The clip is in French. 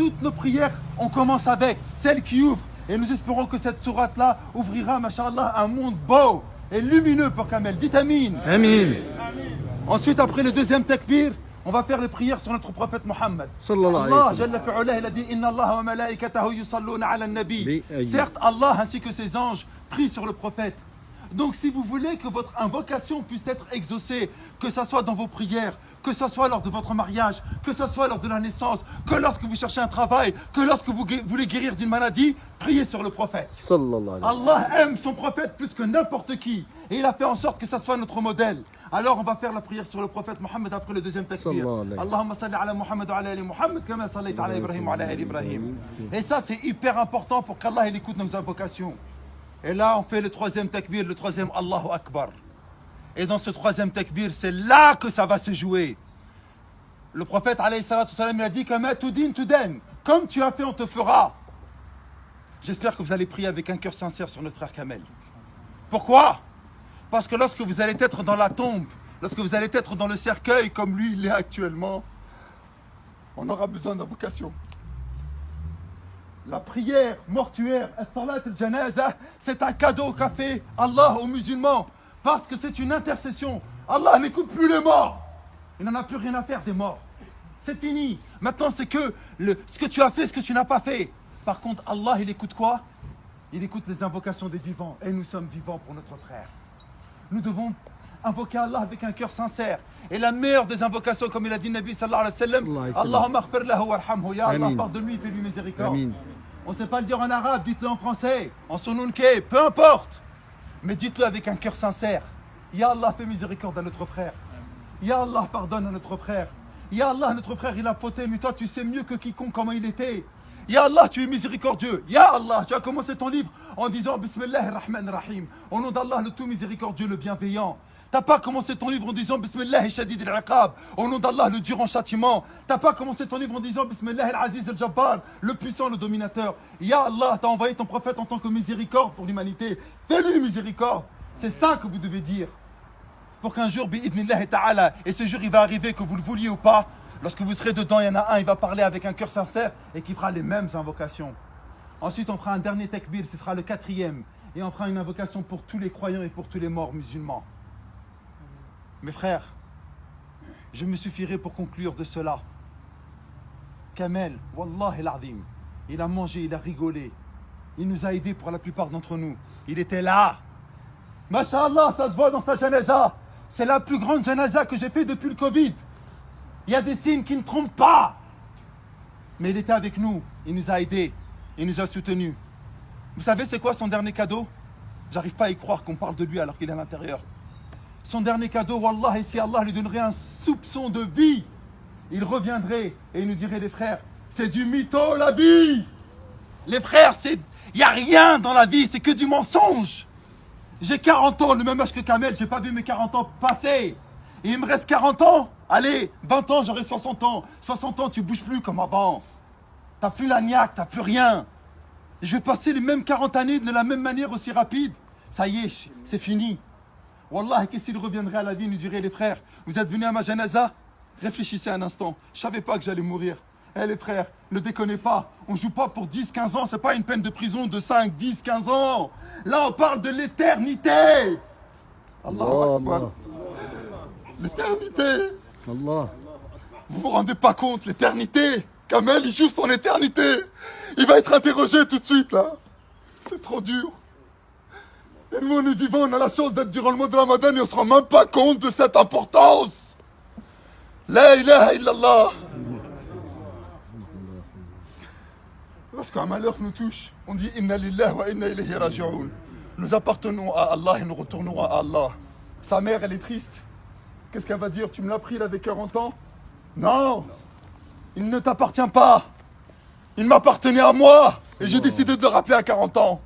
toutes nos prières, on commence avec celle qui ouvre. Et nous espérons que cette sourate-là ouvrira, masha'Allah, un monde beau et lumineux pour Kamel. Dites Amin. Amin. Ensuite, après le deuxième takbir, on va faire les prières sur notre prophète Mohammed. Allah, Jalla fi'ulah, il a dit Inna Allah wa malaikatahu yusalluna ala nabi. Certes, Allah ainsi que ses anges prient sur le prophète. Donc si vous voulez que votre invocation puisse être exaucée, que ce soit dans vos prières, que ce soit lors de votre mariage, que ce soit lors de la naissance, que lorsque vous cherchez un travail, que lorsque vous voulez guérir d'une maladie, priez sur le prophète. Allah aime son prophète plus que n'importe qui. Et il a fait en sorte que ça soit notre modèle. Alors on va faire la prière sur le prophète Mohammed après le deuxième takbir. Allahumma salli ala Muhammad wa ala ali Muhammad kama sallayta ala Ibrahim wa ala ali Ibrahim. Et ça c'est hyper important pour qu'Allah il écoute nos invocations. Et là, on fait le troisième takbir, le troisième Allahu Akbar. Et dans ce troisième takbir, c'est là que ça va se jouer. Le prophète, alayhi salatu salam, il a dit comme tu as fait, on te fera. J'espère que vous allez prier avec un cœur sincère sur notre frère Kamel. Pourquoi? Parce que lorsque vous allez être dans la tombe, lorsque vous allez être dans le cercueil, comme lui, il est actuellement, on aura besoin d'invocation. La prière mortuaire, as-salat al-janaza, c'est un cadeau qu'a fait Allah aux musulmans. Parce que c'est une intercession. Allah n'écoute plus les morts. Il n'en a plus rien à faire des morts. C'est fini. Maintenant, c'est que ce que tu as fait, ce que tu n'as pas fait. Par contre, Allah, il écoute quoi? Il écoute les invocations des vivants. Et nous sommes vivants pour notre frère. Nous devons invoquer Allah avec un cœur sincère. Et la meilleure des invocations, comme il a dit Nabi sallallahu alayhi wa sallam, Allahumma aghfir lahu warhamhu. Ya Allah, pardonne-lui, fais-lui miséricorde. Amin. On ne sait pas le dire en arabe, dites-le en français, en sununke, peu importe. Mais dites-le avec un cœur sincère. Ya Allah, fais miséricorde à notre frère. Ya Allah, pardonne à notre frère. Ya Allah, notre frère, il a fauté, mais toi, tu sais mieux que quiconque comment il était. Ya Allah, tu es miséricordieux. Ya Allah, tu as commencé ton livre en disant Bismillahir Rahmanir Rahim. Au nom d'Allah, le tout miséricordieux, le bienveillant. T'as pas commencé ton livre en disant Bismillah shadid al-iqab, au nom d'Allah, le dur en châtiment. T'as pas commencé ton livre en disant Bismillah al-aziz al-jabbar, le puissant, le dominateur. Ya Allah, t'as envoyé ton prophète en tant que miséricorde pour l'humanité. Fais-lui miséricorde. C'est ça que vous devez dire. Pour qu'un jour, bi'idnillah ta'ala, et ce jour il va arriver, que vous le vouliez ou pas, lorsque vous serez dedans, il y en a un, il va parler avec un cœur sincère et qui fera les mêmes invocations. Ensuite, on fera un dernier takbir, ce sera le quatrième. Et on fera une invocation pour tous les croyants et pour tous les morts musulmans. Mes frères, je me suffirai pour conclure de cela. Kamel, Wallah el-Azim, il a mangé, il a rigolé. Il nous a aidés pour la plupart d'entre nous. Il était là. Masha'Allah, ça se voit dans sa janaza. C'est la plus grande janaza que j'ai fait depuis le Covid. Il y a des signes qui ne trompent pas. Mais il était avec nous. Il nous a aidés. Il nous a soutenus. Vous savez c'est quoi son dernier cadeau? J'arrive pas à y croire qu'on parle de lui alors qu'il est à l'intérieur. Son dernier cadeau, Wallah, et si Allah lui donnerait un soupçon de vie, il reviendrait et il nous dirait, les frères, c'est du mytho la vie. Les frères, il n'y a rien dans la vie, c'est que du mensonge. J'ai 40 ans, le même âge que Kamel, j'ai pas vu mes 40 ans passer. Et il me reste 40 ans, allez, 20 ans, j'aurai 60 ans. 60 ans, tu bouges plus comme avant. T'as plus la niaque, t'as plus rien. Et je vais passer les mêmes 40 années de la même manière aussi rapide. Ça y est, c'est fini. Wallah, qu'est-ce qu'il reviendrait à la vie, nous dirait les frères, vous êtes venus à ma janaza? Réfléchissez un instant, je savais pas que j'allais mourir. Eh les frères, ne déconnez pas, on joue pas pour 10, 15 ans, c'est pas une peine de prison de 5, 10, 15 ans. Là, on parle de l'éternité. Allah Akbar. L'éternité. Allah. Vous vous rendez pas compte, l'éternité. Kamel, il joue son éternité. Il va être interrogé tout de suite, là. C'est trop dur. Et nous, on est vivants, on a la chance d'être durant le mois de Ramadan et on se rend même pas compte de cette importance. La ilaha illallah. Lorsqu'un malheur nous touche, on dit Inna lillahi wa inna ilayhi raji'un. Nous appartenons à Allah et nous retournerons à Allah. Sa mère, elle est triste. Qu'est-ce qu'elle va dire? Tu me l'as pris, il avait 40 ans? Non. Il ne t'appartient pas. Il m'appartenait à moi. Et j'ai décidé de le rappeler à 40 ans.